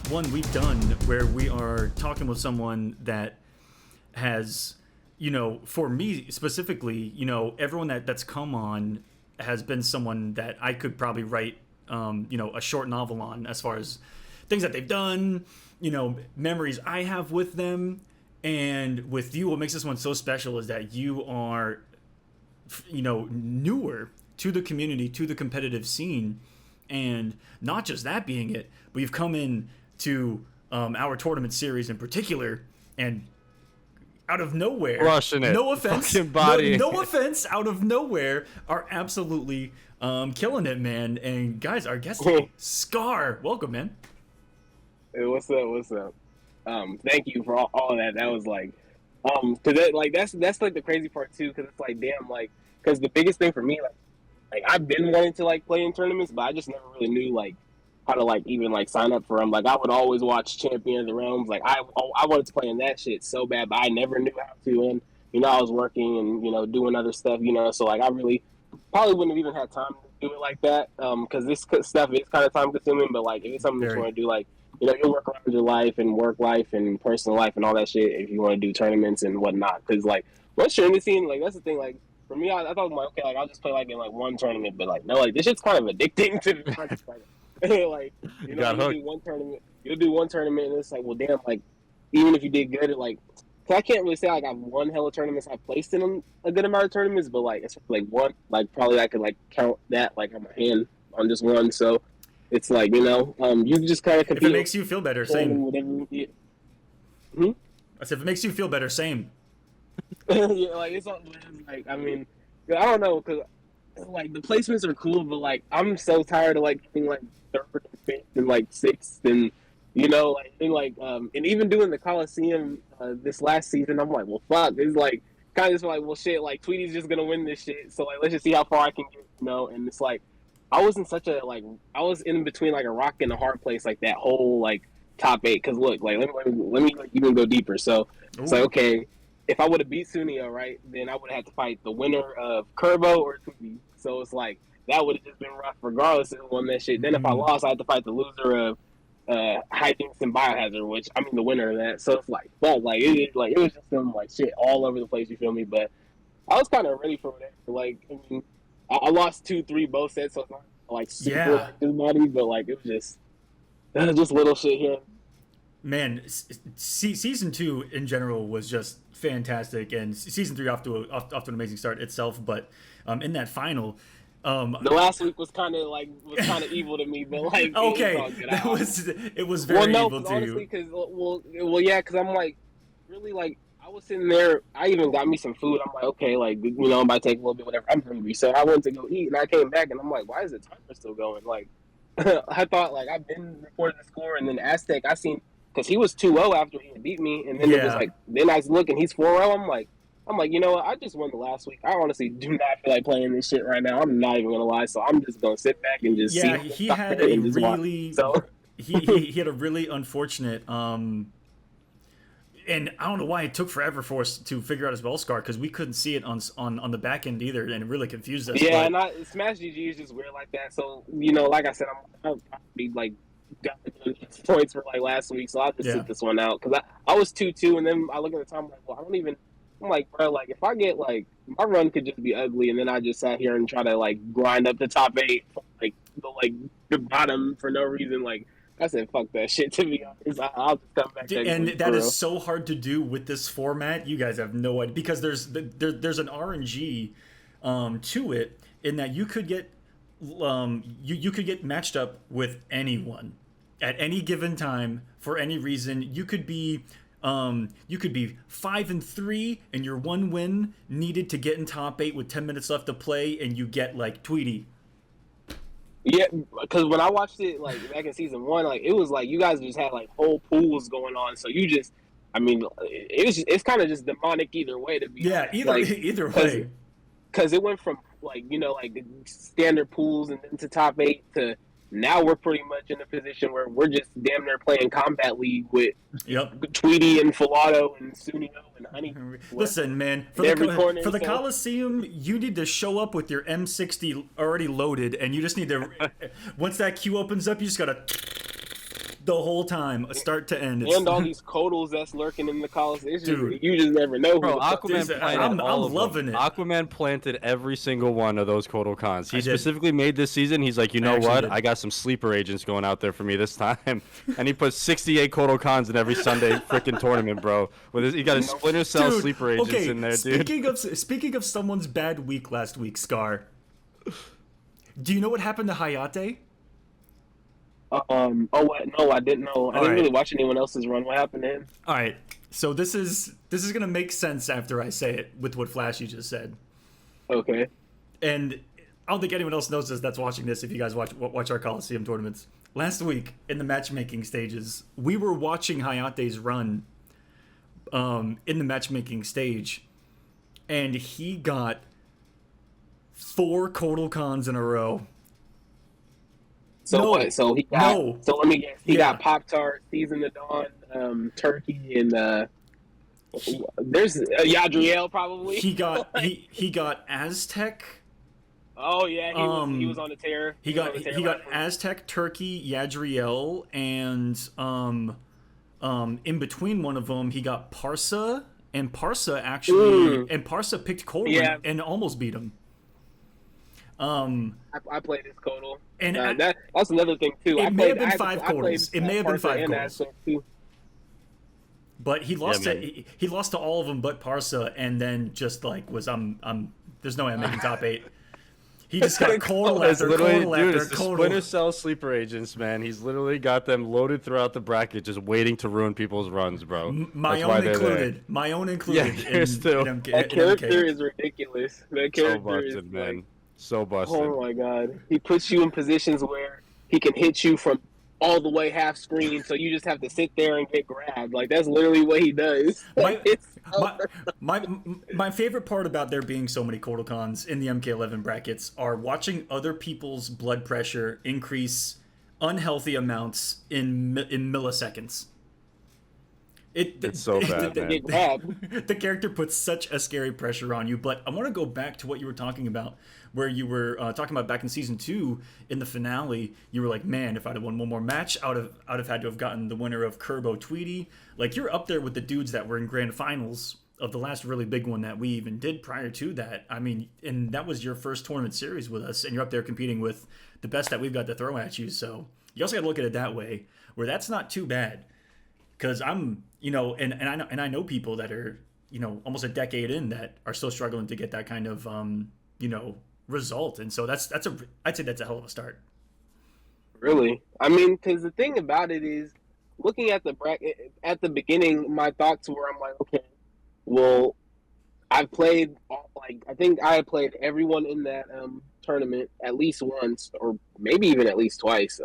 first one we've done where we are talking with someone that has, for me specifically, everyone that's come on has been someone that I could probably write, a short novel on, as far as things that they've done, memories I have with them. And with you, what makes this one so special is that you are, newer to the community, to the competitive scene. And not just that being it, but you've come in to our tournament series in particular, and out of nowhere, crushing it. No offense, no offense, out of nowhere, are absolutely killing it, man. And guys, our guest today, Skar, welcome, man. Hey, what's up? Thank you for all of that. That was like, cause that's like the crazy part too, cause it's like, damn, like, cause the biggest thing for me, like I've been wanting to like play in tournaments, but I just never really knew like how to like even like sign up for them. Like I would always watch Champion of the Realms. Like I wanted to play in that shit so bad, but I never knew how to. And I was working and doing other stuff. So like I really probably wouldn't have even had time to do it like that. Because this stuff is kind of time consuming. But like if it's something that you want to do, like you'll work around your life and work life and personal life and all that shit if you want to do tournaments and whatnot. Because like once you're in the scene, like that's the thing. Like for me, I thought like okay, like I'll just play like in like one tournament, but like no, like this shit's kind of addicting to like you'll do one tournament and it's like, well damn, like even if you did good at like, cause I can't really say like I've won hella tournaments, I've placed in a good amount of tournaments, but like it's like one, like probably I could like count that like on my hand on just one. So it's like you just kind of compete. If it makes you feel better, same. I said if it makes you feel better, same. Yeah, like it's all like I mean, I don't know, cause like the placements are cool, but like I'm so tired of like getting like third and fifth and like sixth and and even doing the Kolosseum this last season, I'm like, well fuck, it's like kind of just like, well shit, like Tweety's just gonna win this shit, so like let's just see how far I can get, and it's like I was in between like a rock and a hard place like that whole like top 8, because look, like let me like, even go deeper. So it's like, okay, if I would have beat Sunio, right, then I would have had to fight the winner of Curvo or Tweety. So it's like that would have just been rough regardless of who won that shit. Then if I lost, I had to fight the loser of Hijinks and Biohazard, which I mean the winner of that. So it's like, but like it was just some like shit all over the place. You feel me? But I was kind of ready for that. Like I mean, I lost 2-3 both sets, so it's not like super like this body, but like it was just little shit here. Man, season 2 in general was just fantastic, and season 3 off to an amazing start itself. But in that final, the last week was kind of evil to me, but like okay, it was very evil to honestly, you. Because I'm like really like I was sitting there. I even got me some food. I'm like, okay, like I'm about to take a little bit, whatever. I'm hungry, so I went to go eat, and I came back, and I'm like, why is the timer still going? Like I thought like I've been recording the score, and then Aztec I seen. Because he was 2-0 after he had beat me, and then it was like, then I was looking, he's 4-0. I'm like, you know what? I just won the last week. I honestly do not feel like playing this shit right now. I'm not even gonna lie. So I'm just gonna sit back and just see. He had a really, he had a really unfortunate, and I don't know why it took forever for us to figure out his bell Skar, because we couldn't see it on the back end either, and it really confused us. Yeah, and Smash GG is just weird like that. So like I said, I'll be like. Got the points for like last week, so I'll just sit this one out because I was 2-2, and then I look at the time like, well, I'm like, bro, like if I get like my run could just be ugly, and then I just sat here and try to like grind up the top 8, like the bottom for no reason. Like I said, fuck that shit. To be honest, I'll just come back. And that is so hard to do with this format. You guys have no idea, because there's an RNG to it, in that you could get. You could get matched up with anyone at any given time for any reason. You could be 5-3 and your one win needed to get in top 8 with 10 minutes left to play, and you get like Tweety. Yeah, because when I watched it like back in season 1, like it was like you guys just had like whole pools going on, so you just, I mean, it's kind of just demonic either way to be. Yeah, honest. either way. Because it went from like like standard pools and then to top 8 to now we're pretty much in a position where we're just damn near playing Combat League with Tweety and Filato and Sunio and Honey. Listen, man, for the Kolosseum, you need to show up with your M60 already loaded, and you just need to once that queue opens up, you just gotta the whole time, start to end. And all these Kodals that's lurking in the Colosseum. It's just, Dude. you just never know. Bro, who the fuck Aquaman is. planted I'm all of loving them. it. Aquaman planted every single one of those Kodokans. He I did. specifically made this season. He's like, you know actually what? did. I got some sleeper agents going out there for me this time, and he put 68 Kodokans in every Sunday freaking tournament, bro. He got his Splinter Cell Dude, sleeper agents okay, in there, dude. Speaking of someone's bad week last week, Skar. Do you know what happened to Hayate? Oh, what? No, I didn't know. I didn't really watch anyone else's run. What happened to him? All right, so this is gonna make sense after I say it with what Flashyy just said. Okay. And I don't think anyone else knows this that's watching this. If you guys watch our Kolosseum tournaments, last week in the matchmaking stages, we were watching Hayate's run in the matchmaking stage, and he got 4 Kodokans in a row. So No. what? So he got. No. So let me guess. He Yeah. got Pop-Tart, Season of Dawn, Turkey, and there's Yadriel probably. He got Aztec. Oh yeah, he was on the tear. He got Aztec, Turkey, Yadriel, and in between one of them he got Parsa, and Parsa picked Corbin and almost beat him. I played this Kodal, and that's another thing too. It may have been 5 Kodals. It may have been 5 Kodals. But he lost he lost to all of them but Parsa, and then just like was there's no way I'm making top 8. He just got Kodal after Kodal after Kodal. Splinter Cell sleeper agents, man. He's literally got them loaded throughout the bracket, just waiting to ruin people's runs, bro. My own included. Yeah, yours too. That character is ridiculous. That character so busted, is man. Like, so busted. oh my god. He puts you in positions where he can hit you from all the way half screen, so you just have to sit there and get grabbed. Like, that's literally what he does. My favorite part about there being so many Kodokans in the MK11 brackets are watching other people's blood pressure increase unhealthy amounts in milliseconds. It's so bad, man. The character puts such a scary pressure on you. But I want to go back to what you were talking about, where you were talking about back in season 2 in the finale. You were like, man, if I'd have won one more match, I'd have had to have gotten the winner of Kerbo Tweety. Like, you're up there with the dudes that were in grand finals of the last really big one that we even did prior to that. I mean, and that was your first tournament series with us, and you're up there competing with the best that we've got to throw at you. So you also got to look at it that way, where that's not too bad. Because I'm, and I know people that are, almost a decade in that are still struggling to get that kind of, result. And so I'd say that's a hell of a start. Really? I mean, because the thing about it is, looking at the bracket at the beginning, my thoughts were, I'm like, okay, well, I've played I think I played everyone in that tournament at least once, or maybe even at least twice.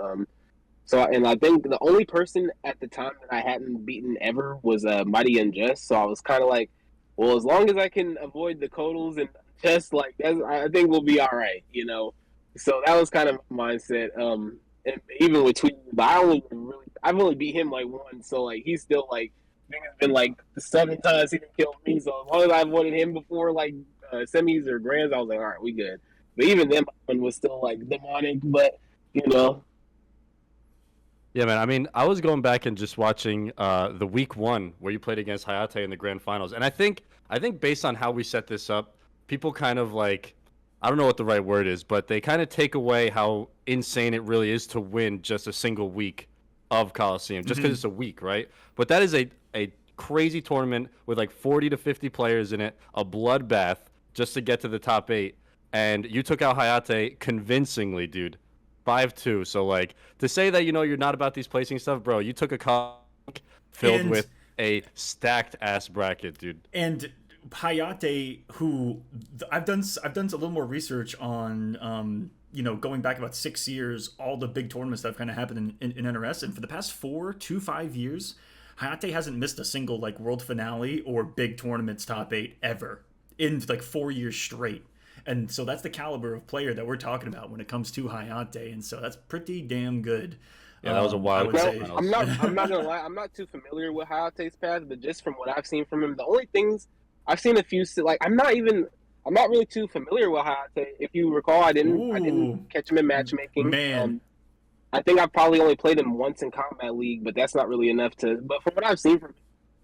And I think the only person at the time that I hadn't beaten ever was Mighty Unjust. So I was kind of like, well, as long as I can avoid the Kodals and just like I think we'll be all right, So that was kind of my mindset. And even with Tweety, but I've only beat him like once, so like he's still like, I think it's been like 7 times he killed me. So as long as I've won him before like semis or grands, I was like, all right, we good. But even then, one was still like demonic. But Yeah, man. I mean, I was going back and just watching the week 1 where you played against Hayate in the grand finals, and I think based on how we set this up, people kind of like, I don't know what the right word is, but they kind of take away how insane it really is to win just a single week of Kolosseum, just because it's a week, right? But that is a crazy tournament with like 40 to 50 players in it, a bloodbath just to get to the top 8, and you took out Hayate convincingly, dude. 5-2. So like to say that you're not about these placing stuff, bro. You took a comp filled with a stacked ass bracket, dude. And Hayate, who I've done a little more research on, going back about 6 years, all the big tournaments that have kind of happened in NRS, and for the past 4 to 5 years, Hayate hasn't missed a single like world finale or big tournaments top 8 ever in like 4 years straight. And so that's the caliber of player that we're talking about when it comes to Hayate, and so that's pretty damn good. Yeah, that was a wild. I'm not gonna lie. I'm not too familiar with Hayate's path, but just from what I've seen from him, the only things I've seen a few like I'm not really too familiar with Hayate. If you recall, I didn't catch him in matchmaking. Man, I think I've probably only played him once in Combat League, but that's not really enough to. But from what I've seen from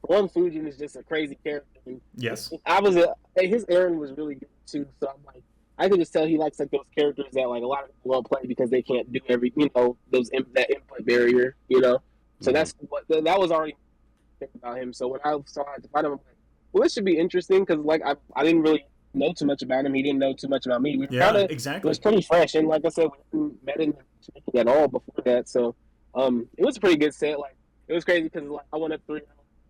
one, Fujin is just a crazy character. And Yes. his Aaron was really good too. So I'm like, I can just tell he likes like those characters that like a lot of people won't play because they can't do that input barrier. So that's what that was already thinking about him. So when I saw it to fight him, I'm like, well, this should be interesting because like I didn't really know too much about him. He didn't know too much about me. We exactly. It was pretty fresh, and like I said, we hadn't met in at all before that. So it was a pretty good set. Like it was crazy because like I went up 3-0.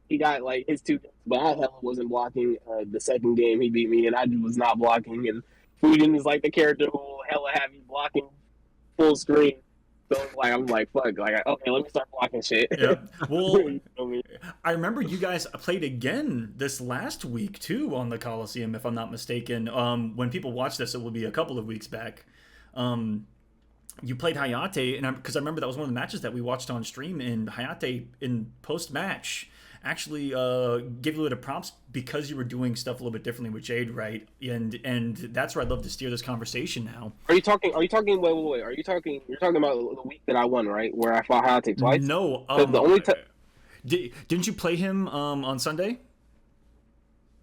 He got like his 2 games, but I hella wasn't blocking. The second game he beat me, and I was not blocking. And Fujin is like the character who will hella have you blocking full screen. So like I'm like fuck, like okay, let me start blocking shit. Yeah. Well, I remember you guys played again this last week too on the Kolosseum, if I'm not mistaken. When people watch this, it will be a couple of weeks back. You played Hayate, and because I remember that was one of the matches that we watched on stream, and Hayate in post match actually give you a little prompts because you were doing stuff a little bit differently with Jade, right? And that's where I'd love to steer this conversation now. Are you talking? Wait. You're talking about the week that I won, right? Where I fought Hayate twice? No. The only didn't you play him on Sunday?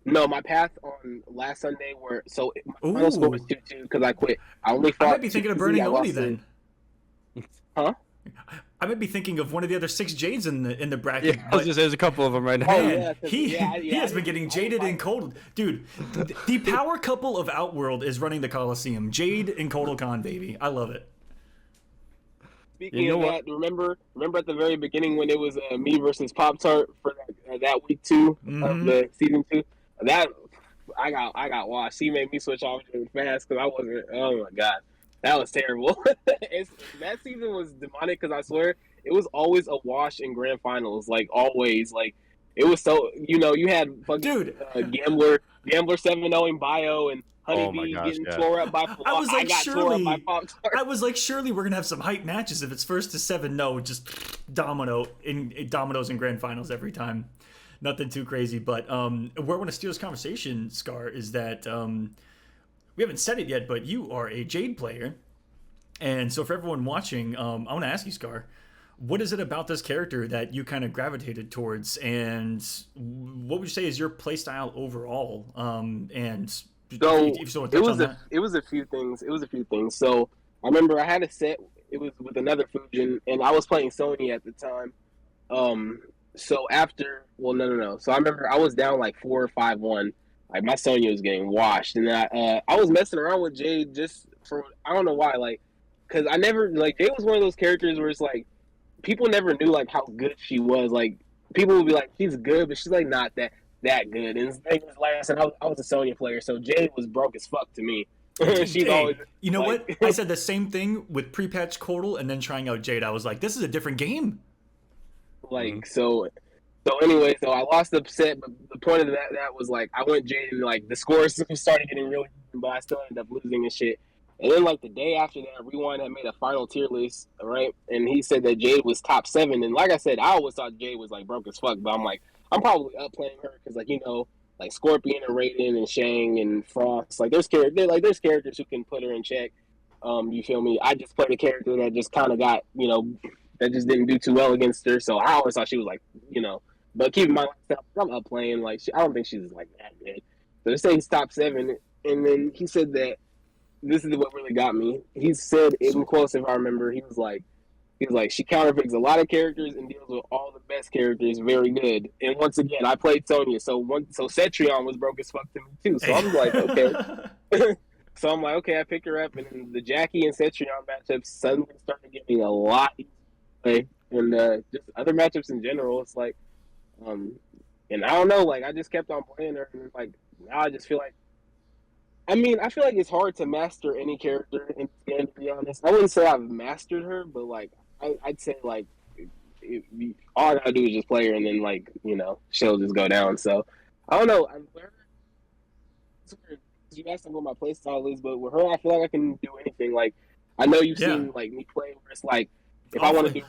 No, my path on last Sunday my final score was 2-2 because I quit. I only fought. I might be thinking of burning Oni then. Huh? I might be thinking of one of the other 6 Jades in the bracket. Yeah, there's a couple of them right now. Man, he has been getting jaded and cold. Dude, the power couple of Outworld is running the Kolosseum. Jade and KoloCast, baby. I love it. Speaking of that, remember at the very beginning when it was me versus Pop-Tart for that week 2 of the season 2? That I got washed. He made me switch off really fast because I wasn't. Oh my god. That was terrible. That season was demonic because I swear it was always a wash in grand finals. Like always, like it was so you had fucking Gambler 7-0 Bio and Honeybee getting tore up by. I was like, I was like, surely we're gonna have some hype matches if it's first to 7-0, just dominoes in grand finals every time. Nothing too crazy, but where I want to steer this conversation, Skar, is that we haven't said it yet, but you are a Jade player. And so for everyone watching, I want to ask you, Skar, what is it about this character that you kind of gravitated towards? And what would you say is your playstyle overall? And so it was a few things. So I remember I had a set. It was with another Fujin, and I was playing Sony at the time. So no. So I remember I was down like 4 or 5-1. Like my Sonya was getting washed, and I was messing around with Jade just for I don't know why, like, because I never like Jade was one of those characters where it's like people never knew like how good she was. Like people would be like she's good, but she's like not that good. And like I said, I was a Sonya player, so Jade was broke as fuck to me. She's always. You know what? I said the same thing with pre-patch Cordal and then trying out Jade. I was like, this is a different game. Like so anyway, so I lost the set, but the point of that was like I went Jade and like the scores started getting really, but I still ended up losing and shit. And then like the day after that, Rewind had made a final tier list, right? And he said that Jade was top 7, and like I said, I always thought Jade was like broke as fuck, but I'm like I'm probably up playing her because like like Scorpion and Raiden and Shang and Frost, like there's characters who can put her in check. You feel me? I just played a character that just kind of got that just didn't do too well against her, so I always thought she was like But keep in mind, I'm up playing. Like I don't think she's like that good. So they say he's top 7, and then he said that this is what really got me. He said in quotes, if I remember, he was like, she counterpicks a lot of characters and deals with all the best characters very good. And once again, I played Sonya, so Cetrion was broke as fuck to me too. So I'm like, okay. So I'm like, okay, I picked her up, and then the Jackie and Cetrion matchups suddenly started getting a lot easier. And just other matchups in general, it's like. And I don't know, like I just kept on playing her, and like now I just feel like, I feel like it's hard to master any character in this game. To be honest, I wouldn't say I've mastered her, but like I'd say like all I gotta do is just play her, and then like she'll just go down. So I don't know. You asked me what my play style is, but with her, I feel like I can do anything. Like I know you've seen like me play where it's like. If I want to do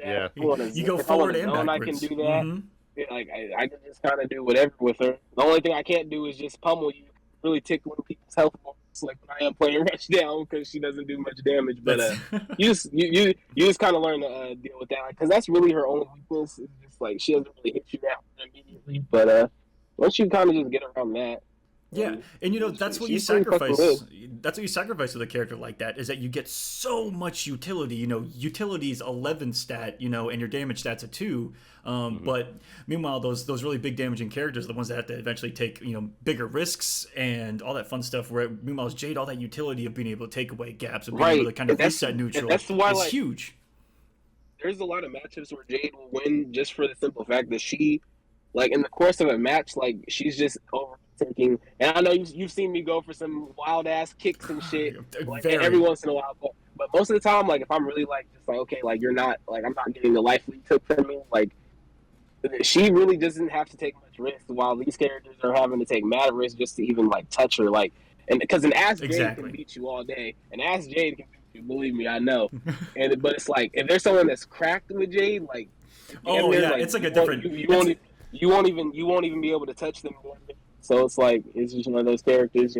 that, you go forward and backwards. I can do that. Mm-hmm. Yeah, like I can just kind of do whatever with her. The only thing I can't do is just pummel you, really tickling people's health. like when I am playing Rushdown because she doesn't do much damage. But That's you just kind of learn to deal with that because that's really her only weakness. It's just like she doesn't really hit you down immediately. But once you kind of just get around that. Yeah, and that's what you she's pretty fucking sacrifice. good. That's what you sacrifice with a character like that is that you get so much utility. Utility is 11 stat. And your damage stats are 2. But meanwhile, those really big damaging characters are the ones that have to eventually take bigger risks and all that fun stuff. Where meanwhile, Jade, all that utility of being able to take away gaps and being able to kind of reset neutral that's why, is huge. There's a lot of matchups where Jade will win just for the simple fact that she, like in the course of a match, like she's just overtaking. And I know you've seen me go for some wild ass kicks and shit, like every once in a while. But most of the time, like if I'm really like just like okay, like you're not like I'm not getting the life lead took from me, like she really doesn't have to take much risk. While these characters are having to take mad risk just to even like touch her, like and because an ass Jade can beat you all day, an ass Jade can beat you. Believe me, I know. But it's like if there's someone that's cracked with Jade, like it's like a different. You won't even be able to touch them. So it's like it's just one of those characters,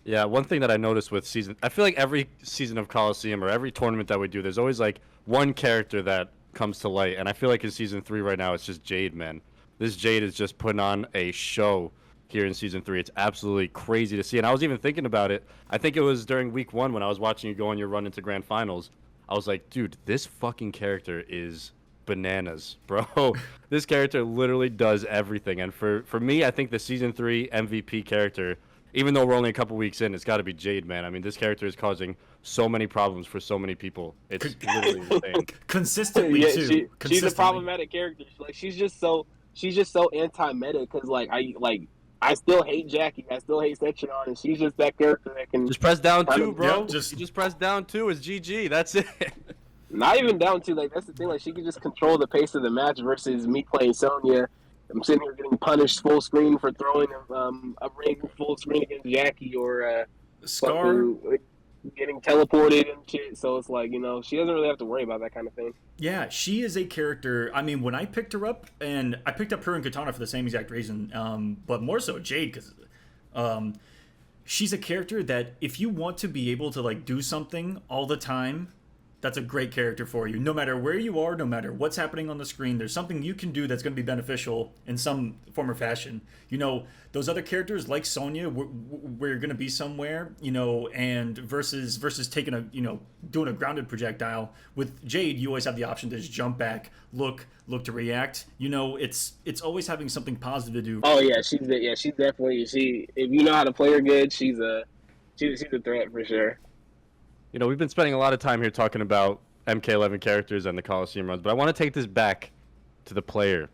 Yeah, one thing that I noticed with I feel like every season of Kolosseum or every tournament that we do, there's always like one character that comes to light, and I feel like in season 3 right now, it's just Jade, man. This Jade is just putting on a show here in season 3. It's absolutely crazy to see, and I was even thinking about it. I think it was during week 1 when I was watching you go on your run into grand finals. I was like, dude, this fucking character is bananas, bro. This character literally does everything, and for me, I think the season 3 MVP character, even though we're only a couple weeks in, it's got to be Jade, man. I mean, this character is causing so many problems for so many people. It's literally insane. Consistently, too. She's a problematic character. Like she's just so anti-meta because I still hate Jackie. I still hate Sechinon, and she's just that character that can just press down 2, bro. Yep, just press down 2 is GG. That's it. Not even down 2. Like that's the thing. Like she can just control the pace of the match versus me playing Sonya. I'm sitting here getting punished full screen for throwing a ring full screen against Jackie or Skar getting teleported and shit. So it's like she doesn't really have to worry about that kind of thing. Yeah, she is a character. I mean, when I picked her up, and I picked up her and Katana for the same exact reason, but more so Jade because she's a character that if you want to be able to like do something all the time, that's a great character for you. No matter where you are, no matter what's happening on the screen, there's something you can do that's going to be beneficial in some form or fashion. Those other characters like Sonya, we're going to be somewhere, and versus taking doing a grounded projectile. With Jade, you always have the option to just jump back, look to react. It's always having something positive to do. Oh yeah, she's definitely if you know how to play her good, she's a threat for sure. We've been spending a lot of time here talking about MK11 characters and the Kolosseum runs, but I want to take this back to the player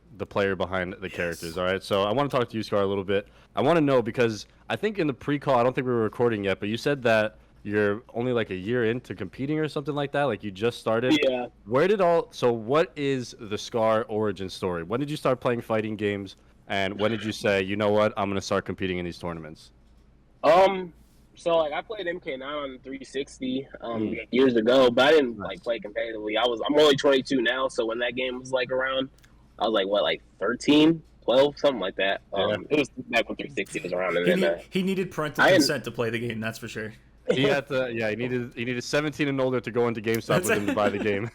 behind the characters, all right? So I want to talk to you, Skar, a little bit. I want to know, because I think in the pre-call, I don't think we were recording yet, but you said that you're only like a year into competing or something like that, like you just started. Yeah. So what is the Skar origin story? When did you start playing fighting games, and when did you say, you know what, I'm going to start competing in these tournaments? So I played MK9 on 360 years ago, but I didn't play competitively. I'm only 22 now, so when that game was around, I was 13, 12, something like that. It was back when 360 was around. And he needed parental consent to play the game, that's for sure. He needed 17 and older to go into GameStop with him to buy the game.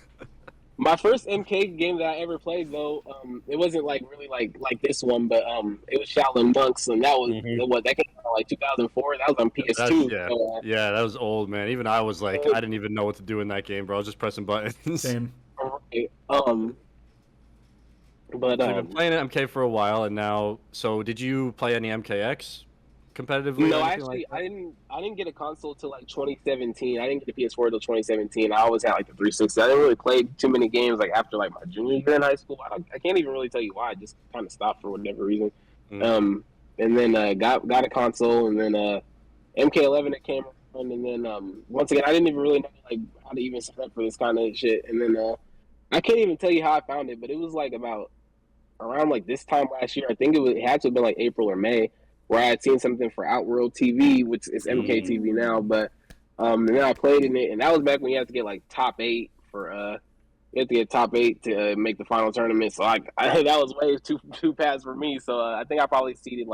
My first MK game that I ever played, though, it wasn't really like this one, but it was Shaolin Monks, and that was that came out 2004. That was on PS2. Yeah, that was old, man. Even I was I didn't even know what to do in that game, bro. I was just pressing buttons. Same. But so you've been playing MK for a while, and now. So did you play any MKX competitively? No, actually, I didn't get a console till 2017. I didn't get a PS4 till 2017. I always had the 360. I didn't really play too many games after my junior year in high school. I can't even really tell you why. I just kind of stopped for whatever reason. And then got a console, and then MK11 it came around, and then once again I didn't even really know how to even set up for this kind of shit. And then I can't even tell you how I found it, but it was about around this time last year. I think it had to have been April or May, where I had seen something for Outworld TV, which is MKTV now, but and then I played in it, and that was back when you had to get top 8 for you had to get top 8 to make the final tournament. So that was way too fast for me. So I think I probably seeded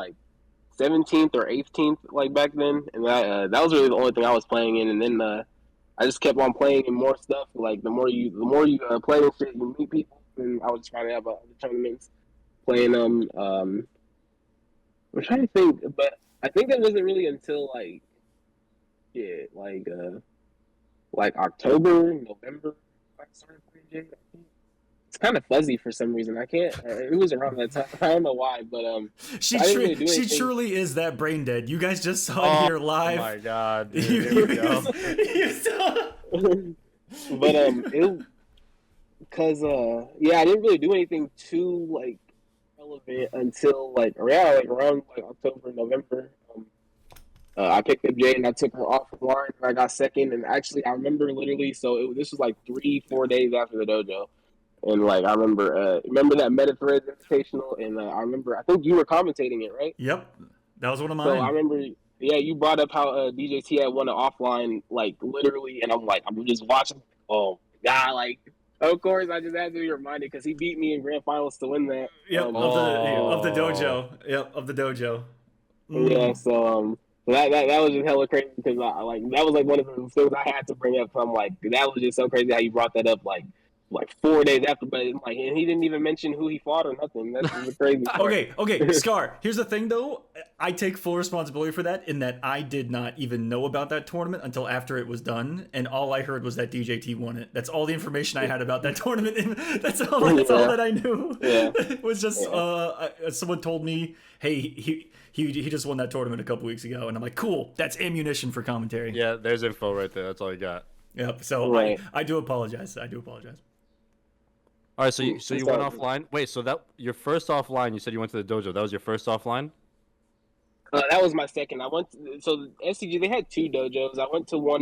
17th or 18th, like back then, and that was really the only thing I was playing in. And then I just kept on playing in more stuff. Like the more you play and shit, you meet people. And I was trying to have other tournaments, playing them. I'm trying to think, but I think that wasn't really until like October, November. I started playing Jade. I think. It's kind of fuzzy for some reason. I can't. It was around that time. I don't know why, but she I didn't really do she anything. truly is that brain dead. You guys just saw it here live. Oh my god, dude, here we go. You saw. But I didn't really do anything too like relevant until around October, November. I picked up Jade and I took her off the line and I got second. And actually, I remember literally. So this was like 3-4 days after the dojo. And like I remember that Meta Threads Invitational, and I remember I think you were commentating it, right? Yep, that was one of mine. So I remember, you brought up how DJT had won an offline, like literally, and I'm just watching. Oh God, like of course I just had to be reminded because he beat me in grand finals to win that. Yep, of the dojo. Yep, of the dojo. Yeah, so that was just hella crazy because that was like one of the things I had to bring up. So I'm like, that was just so crazy how you brought that up, like 4 days after, but and he didn't even mention who he fought or nothing. That's the crazy part. Okay, Skar. Here's the thing, though. I take full responsibility for that, in that I did not even know about that tournament until after it was done, and all I heard was that DJT won it. That's all the information I had about that tournament. And that's all that I knew. Yeah, it was just someone told me, hey, he just won that tournament a couple weeks ago, and I'm like, cool. That's ammunition for commentary. Yeah, there's info right there. That's all you got. Yep. So right. I do apologize. All right, so you went offline. Wait, so that your first offline? You said you went to the dojo. That was your first offline? That was my second. So SCG, they had 2 dojos. I went to one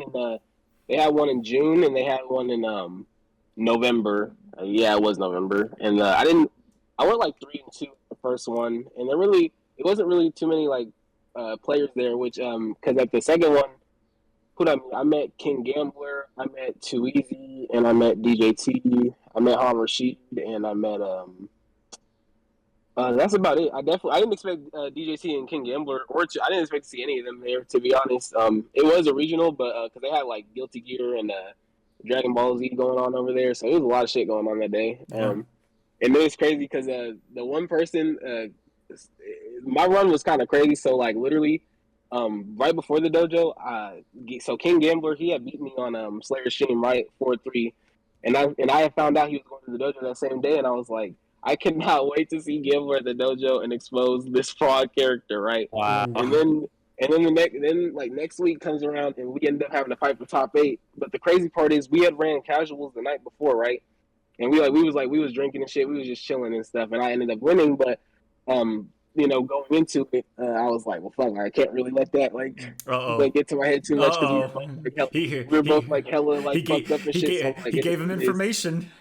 they had one in June and they had one in November. It was November, and I went like 3-2 the first one, and it wasn't really too many players there. Which because at the second one, I met King Gambler, I met Too Easy, and I met DJT. I met Rashid, and I met that's about it. I didn't expect DJT and King Gambler I didn't expect to see any of them there, to be honest. It was a regional, but because they had like Guilty Gear and Dragon Ball Z going on over there, so there was a lot of shit going on that day. Yeah. And it was crazy because the one person, my run was kind of crazy. So like literally, right before the dojo, so King Gambler, he had beat me on Slayer Stream, right, 4-3. And I had found out he was going to the dojo that same day, and I was like, I cannot wait to see Gambler at the dojo and expose this fraud character, right? Wow. And then next week comes around and we end up having to fight for top 8. But the crazy part is we had ran casuals the night before, right? And we was drinking and shit, we was just chilling and stuff, and I ended up winning, but going into it, I was like, well, fuck, I can't really let that get to my head too much because we were both hella fucked up and shit. He gave him information.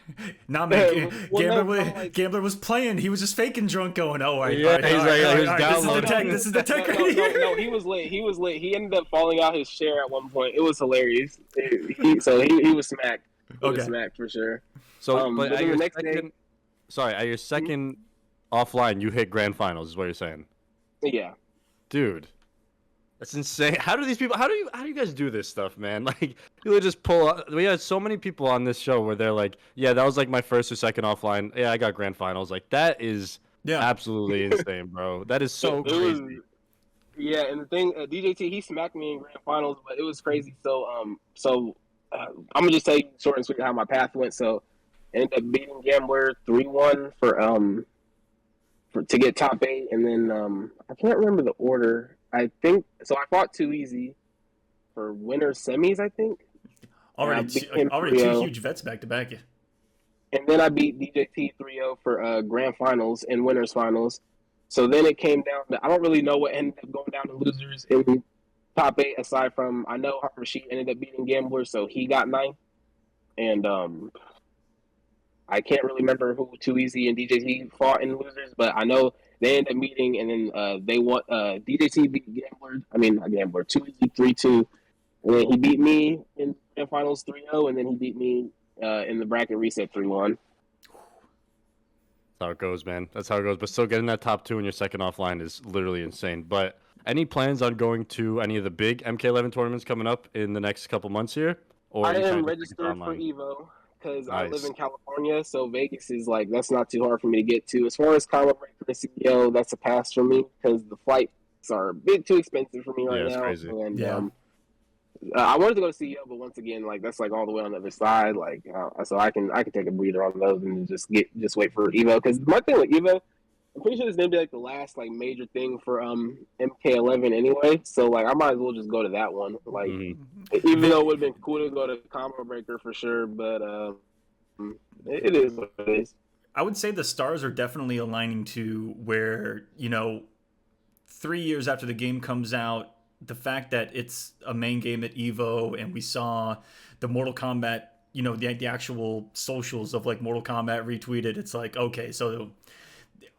Nah, man, Gambler was playing. He was just faking drunk, going, "Oh, all right, he was downloading. This is the tech right here." No, he was late. He ended up falling out his chair at one point. It was hilarious. He was smacked. He was smacked for sure. So, but at your second offline, you hit grand finals, is what you're saying? Yeah, dude, that's insane. How do you guys do this stuff, man? Like, you just pull up. We had so many people on this show where they're like, yeah, that was like my first or second offline. Yeah, I got grand finals. Like, that is absolutely insane, bro. That is so crazy. Yeah, and the thing, DJT, he smacked me in grand finals, but it was crazy. So I'm gonna just tell you short and sweet how my path went. So I ended up beating Gambler 3-1 to get top 8, and then I can't remember the order. I think so. I fought Too Easy for winner semis, I think. Already 2 huge vets back to back. And then I beat DJT 3-0 for grand finals and winners finals. So then it came down to, I don't really know what ended up going down to losers in top 8, aside from, I know Rashid ended up beating Gambler, so he got 9th. And I can't really remember who Too Easy and DJT fought in losers, but I know they ended up meeting, and then they won. DJT beat Too Easy 3-2, and then he beat me in the finals 3-0, and then he beat me in the bracket reset 3-1. That's how it goes, man. That's how it goes. But still getting that top 2 in your second offline is literally insane. But any plans on going to any of the big MK11 tournaments coming up in the next couple months here? Or I you am kind of just think it's registered for online? Evo because I live Nice. in California, so Vegas is like that's not too hard for me to get to. As far as Combo Breaker and CEO, that's a pass for me because the flights are a bit too expensive for me right Yeah, it's now. crazy. And Yeah. I wanted to go to CEO, but once again, like that's like all the way on the other side. Like, so I can take a breather on those and just wait for Evo. Because my thing with Evo, I'm pretty sure it's gonna be like the last like major thing for MK11 anyway. So like I might as well just go to that one. Like Hmm. even though it would have been cool to go to Combo Breaker for sure, but it is what it is. I would say the stars are definitely aligning to where, 3 years after the game comes out, the fact that it's a main game at Evo and we saw the Mortal Kombat, the actual socials of like Mortal Kombat retweeted, it's like, okay, so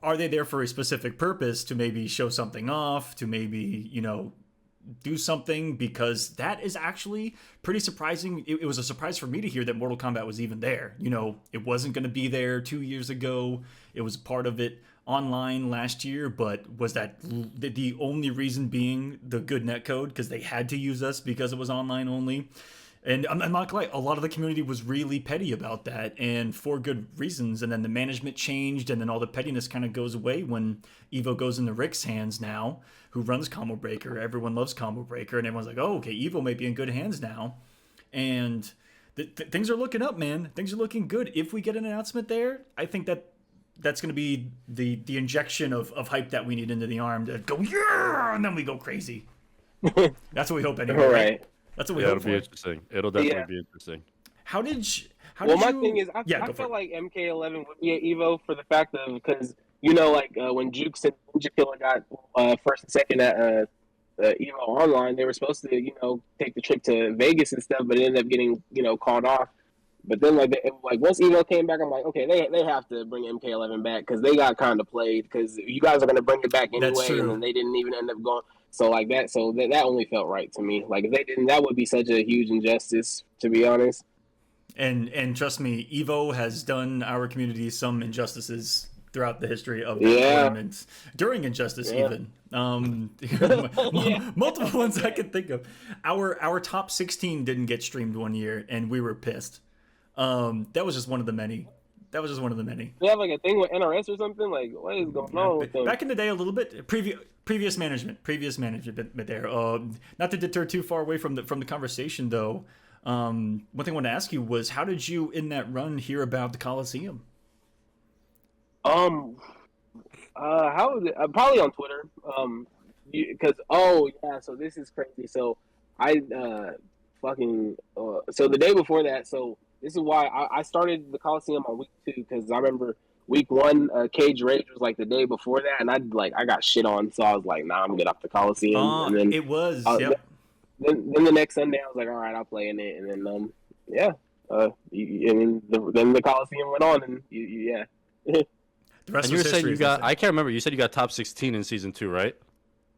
are they there for a specific purpose to maybe show something off, to maybe, do something? Because that is actually pretty surprising. It was a surprise for me to hear that Mortal Kombat was even there. It wasn't going to be there 2 years ago. It was part of it online last year, but was that the only reason being the good netcode? Because they had to use us because it was online only. And I'm not gonna lie, a lot of the community was really petty about that, and for good reasons. And then the management changed, and then all the pettiness kind of goes away when Evo goes into Rick's hands now, who runs Combo Breaker. Everyone loves Combo Breaker, and everyone's like, oh, okay, Evo may be in good hands now. And things are looking up, man. Things are looking good. If we get an announcement there, I think that's going to be the injection of hype that we need into the arm to go, yeah, and then we go crazy. That's what we hope anyway. All Right? right. That's what we Yeah, hope it'll be for. interesting. It'll definitely Yeah. be interesting. How did you? Well, my thing is, Yeah, I go for felt it. like MK11 would be at Evo for the fact of because like when Jukes and Ninja Killer got first and second at Evo Online, they were supposed to take the trip to Vegas and stuff, but it ended up getting called off. But then like once Evo came back, I'm like, okay, they have to bring MK11 back because they got kind of played because you guys are going to bring it back That's anyway, and true. then they didn't even end up going. So like that, that only felt right to me. Like if they didn't, that would be such a huge injustice, to be honest. And trust me, Evo has done our community some injustices throughout the history of that Yeah. tournament. During Injustice, Yeah. even. Yeah. Multiple ones I can think of. Our top 16 didn't get streamed one year, and we were pissed. That was just one of the many. They have like a thing with NRS or something. Like what is going on with them? Back in the day, a little bit. Previous management bit there. Not to deter too far away from the conversation though. One thing I wanted to ask you was, how did you in that run hear about the Kolosseum? How probably on Twitter. Because so this is crazy. So I so the day before that. So this is why I started the Coliseum on week 2 because I remember week 1 Cage Rage was like the day before that, and I got shit on, so I was like, nah, I'm good off the Coliseum. And then It was yep. Then the next Sunday I was like, all right, I'll play in it, and then then the Coliseum went on, and yeah. The rest And you were was saying history, you as they got, say. I can't remember, you said you got top 16 in season 2, right?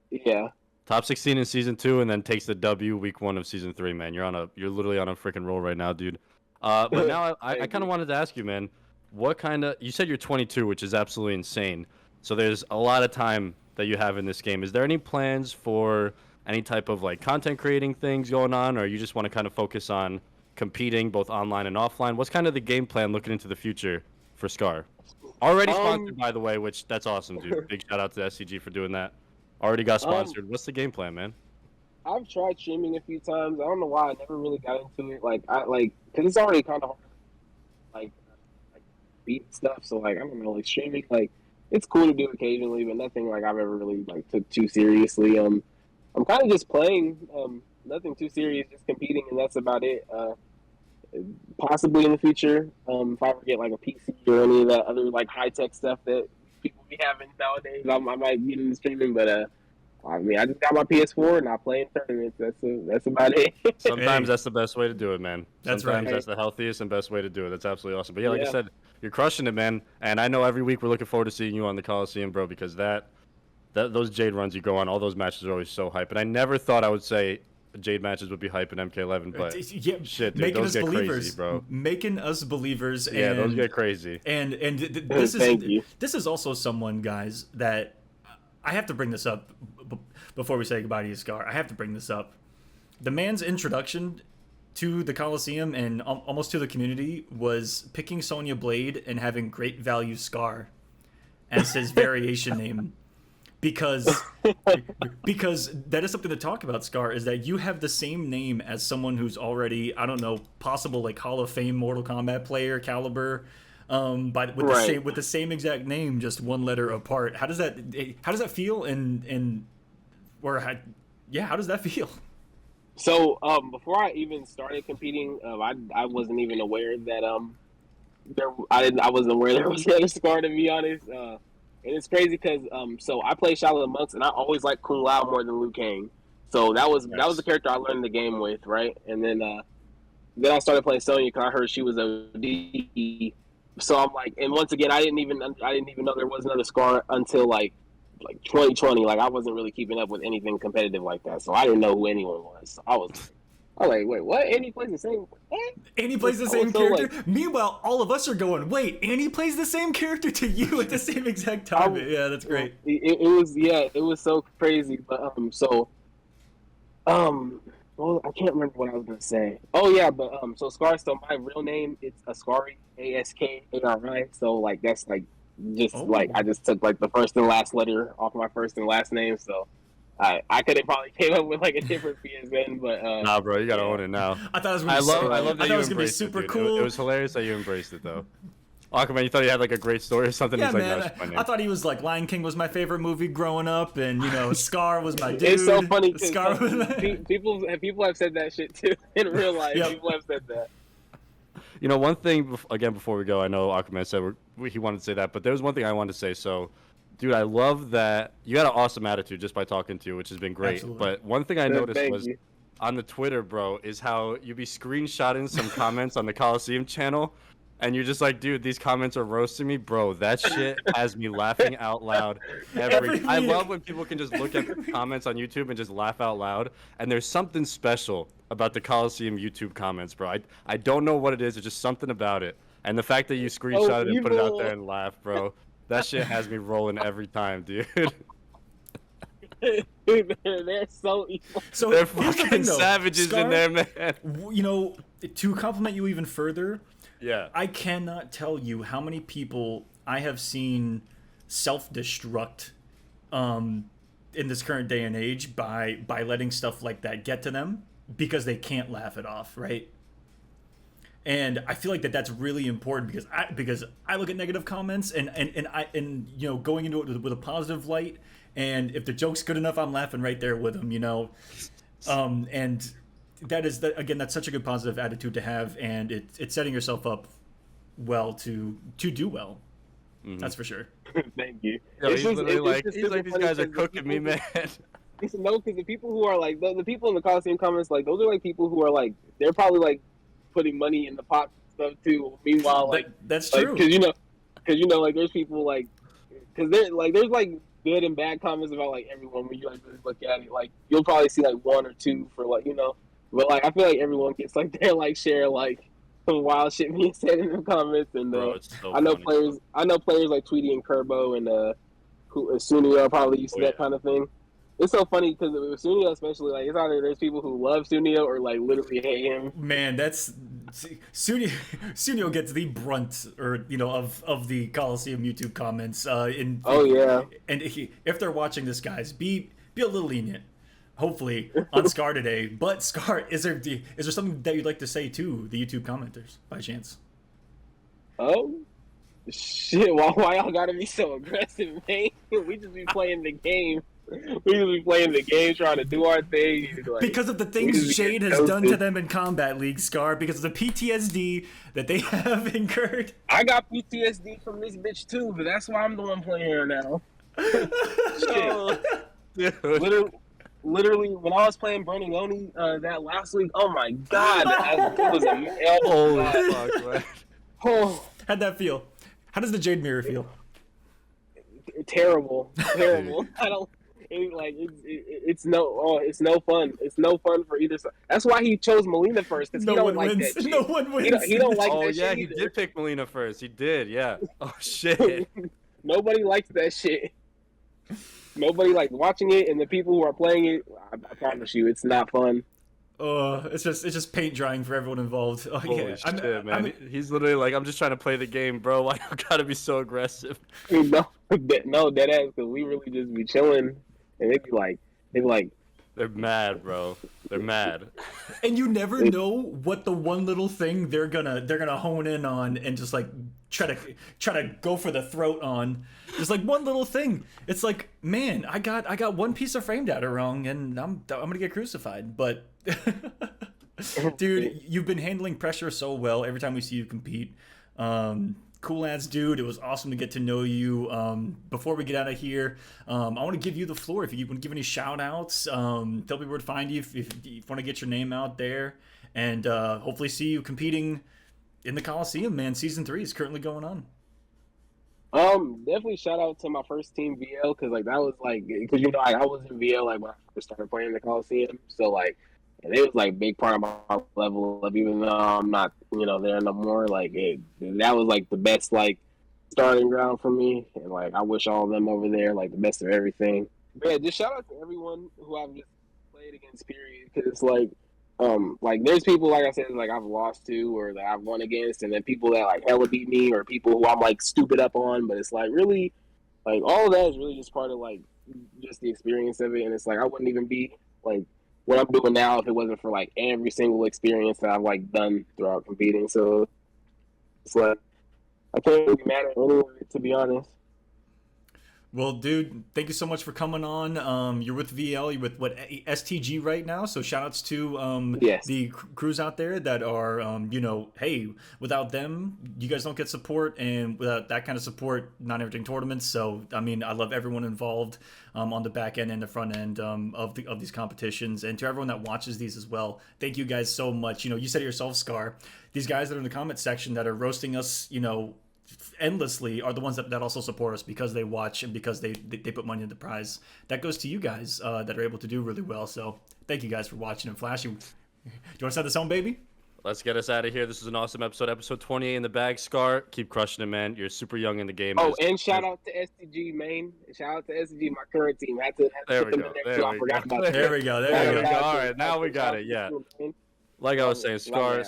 Yeah. Top 16 in season 2 and then takes the W week 1 of season 3, man. You're literally on a freaking roll right now, dude. But now I kind of wanted to ask you, man, you said you're 22, which is absolutely insane. So there's a lot of time that you have in this game. Is there any plans for any type of like content creating things going on, or you just want to kind of focus on competing both online and offline? What's kind of the game plan looking into the future for Skar? Already sponsored, by the way, which that's awesome, dude. Big shout out to SCG for doing that. Already got sponsored. What's the game plan, man? I've tried streaming a few times. I don't know why I never really got into it. Because it's already kind of hard, like beat stuff. So I don't know, streaming, it's cool to do occasionally, but nothing like I've ever really took too seriously. I'm kind of just playing, nothing too serious, just competing, and that's about it. Possibly in the future, if I ever get a PC or any of that other high tech stuff that people be having nowadays, I might get into streaming, but. I just got my PS4 and I play in tournaments. That's about it. Sometimes that's the best way to do it, man. That's Sometimes right. that's the healthiest and best way to do it. That's absolutely awesome. But yeah, like Yeah. I said, you're crushing it, man. And I know every week we're looking forward to seeing you on the Kolosseum, bro, because those Jade runs you go on, all those matches are always so hype. And I never thought I would say Jade matches would be hype in MK11, but shit, dude, making those us get believers, crazy, bro. Making us believers. Yeah, and, those get crazy. And this Thank you. is also someone, guys, that I have to bring this up before we say goodbye to you, Skar, I have to bring this up. The man's introduction to the Kolosseum and almost to the community was picking Sonya Blade and having Great Value Skar as his variation name. Because that is something to talk about, Skar, is that you have the same name as someone who's already, I don't know, possible like Hall of Fame Mortal Kombat player caliber, with the same exact name, just one letter apart. How does that feel? How does that feel? So before I even started competing, I wasn't even aware that I wasn't aware there was another Skar, to be honest. And it's crazy because so I play Shadow of the Monks, and I always liked Kung Lao more than Liu Kang. So that was the character I learned the game with, right? And then I started playing Sonya because I heard she was OD. So I'm like, and once again, I didn't even know there was another Skar until like 2020. Like I wasn't really keeping up with anything competitive like that, so I didn't know who anyone was. So I was like, wait, what? Annie plays the same? What? Annie plays the same character? Meanwhile, all of us are going, wait, Annie plays the same character to you at the same exact time. Yeah, that's great. It was so crazy. But well, I can't remember what I was gonna say. Oh yeah, but so Skar. So my real name it's Askari, Askari. So like that's like like I just took like the first and last letter off my first and last name. So I could have probably came up with like a different PSN, but nah, bro, you gotta own it now. I thought it was gonna be super cool. It was hilarious that you embraced it though. Aquaman, you thought he had like a great story or something? Yeah, He's man. Like, no, my name. I thought he was like Lion King was my favorite movie growing up, and Skar was my dude. It's so funny because people have said that shit too in real life. Yep. People have said that. One thing again before we go, I know Aquaman said he wanted to say that, but there was one thing I wanted to say. So, dude, I love that you got an awesome attitude just by talking to you, which has been great. Absolutely. But one thing I noticed was on the Twitter, bro, is how you be screenshotting some comments on the Kolosseum channel. And you're just like, dude, these comments are roasting me, bro. That shit has me laughing out loud every. I love when people can just look at the comments on YouTube and just laugh out loud. And there's something special about the Kolosseum YouTube comments, bro. I don't know what it is. It's just something about it. And the fact that you screenshot it and put it out there and laugh, bro, that shit has me rolling every time, dude. They're so evil. So they're fucking savages Skar, in there, man. To compliment you even further. Yeah. I cannot tell you how many people I have seen self-destruct in this current day and age by letting stuff like that get to them because they can't laugh it off, right? And I feel like that's really important because I look at negative comments and going into it with a positive light, and if the joke's good enough, I'm laughing right there with them, and that's such a good positive attitude to have, and it's setting yourself up well to do well. Mm-hmm. That's for sure. Thank you. Yo, he's like these guys are cooking me, man. No, because the people who are like the people in the Kolosseum comments, like those are like people who are like they're probably like putting money in the pot and stuff too. Meanwhile, like that's true. Because like there's people like because there's like good and bad comments about like everyone when you like really look at it. Like you'll probably see like one or two for like but like I feel like everyone gets like their like share like some wild shit being said in the comments, and I know players like Tweety and Kerbo and Sunio probably used to that kind of thing. It's so funny because with Sunio especially, like it's either there's people who love Sunio or like literally hate him. Man, that's Sunio gets the brunt of the Kolosseum YouTube comments. And if they're watching this, guys, be a little lenient. Hopefully on Skar today. But Skar, is there something that you'd like to say to the YouTube commenters by chance? Oh shit! Why y'all gotta be so aggressive, man? We just be playing the game. Trying to do our thing. Like, because of the things Jade has done to them in Combat League, Skar, because of the PTSD that they have incurred. I got PTSD from this bitch too, but that's why I'm the one playing her now. Shit. Literally, when I was playing Burning Oni that last week, oh my god, it was a How'd that feel? How does the Jade mirror feel? Terrible. I don't. It's no fun. It's no fun for either side. That's why he chose Melina first, because he don't like that shit. No one wins. He don't like that shit. Oh yeah, he either. did pick Melina first. He did, yeah. Oh shit. Nobody likes that shit. Nobody likes watching it, and the people who are playing it, I promise you, it's not fun. It's just paint drying for everyone involved. Oh, Holy yeah. shit, man. He's literally like, I'm just trying to play the game, bro. Why you gotta be so aggressive? No, dead ass, because we really just be chilling, and they'd be like, They're mad, bro. They're mad. And you never know what the one little thing they're gonna hone in on and just like try to go for the throat on. Just like one little thing. It's like, man, I got one piece of frame data wrong and I'm gonna get crucified. But dude, you've been handling pressure so well every time we see you compete. Cool ass dude. It was awesome to get to know you. Before we get out of here, I want to give you the floor. If you want to give any shout outs, tell people where to find you if you want to get your name out there, and hopefully see you competing in the Kolosseum, man. Season 3 is currently going on. Definitely shout out to my first team VL, because like that was like, because you know, like, I was in VL like when I first started playing the Kolosseum, so like, and it was like a big part of my level up, even though I'm not, there no more. Like that was like the best like starting ground for me, and like I wish all of them over there like the best of everything. But yeah, just shout out to everyone who I've just played against, period, because it's like there's people, like I said, like I've lost to or that I've won against, and then people that like hella beat me, or people who I'm like stupid up on. But it's like really, like all of that is really just part of like just the experience of it, and it's like I wouldn't even be like what I'm doing now if it wasn't for like every single experience that I've like done throughout competing. So it's like I can't really mad at anyone, to be honest. Well, dude, thank you so much for coming on. You're with VL, you're with what, STG right now. So shout outs to Yes. the crews out there that are, hey, without them, you guys don't get support, and without that kind of support, not entering tournaments. So I mean, I love everyone involved on the back end and the front end of these competitions, and to everyone that watches these as well. Thank you guys so much. You said it yourself, Skar. These guys that are in the comment section that are roasting us, endlessly are the ones that also support us because they watch and because they put money in the prize. That goes to you guys that are able to do really well. So thank you guys for watching and Flashy. Do you want to send this home, baby? Let's get us out of here. This is an awesome episode 28 in the bag. Skar, keep crushing it, man. You're super young in the game. Oh, and shout out to STG, man. Shout out to STG, my current team. There we go. There we go. All right, now we got it. Yeah. Like I was saying, Skar,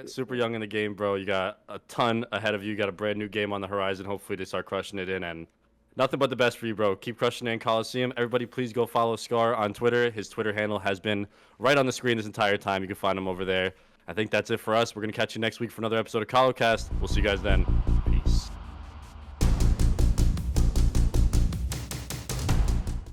super young in the game, bro. You got a ton ahead of you. You got a brand new game on the horizon. Hopefully they start crushing it in, and nothing but the best for you, bro. Keep crushing it in Kolosseum. Everybody, please go follow Skar on Twitter. His Twitter handle has been right on the screen this entire time. You can find him over there. I think that's it for us. We're going to catch you next week for another episode of KoloCast. We'll see you guys then. Peace.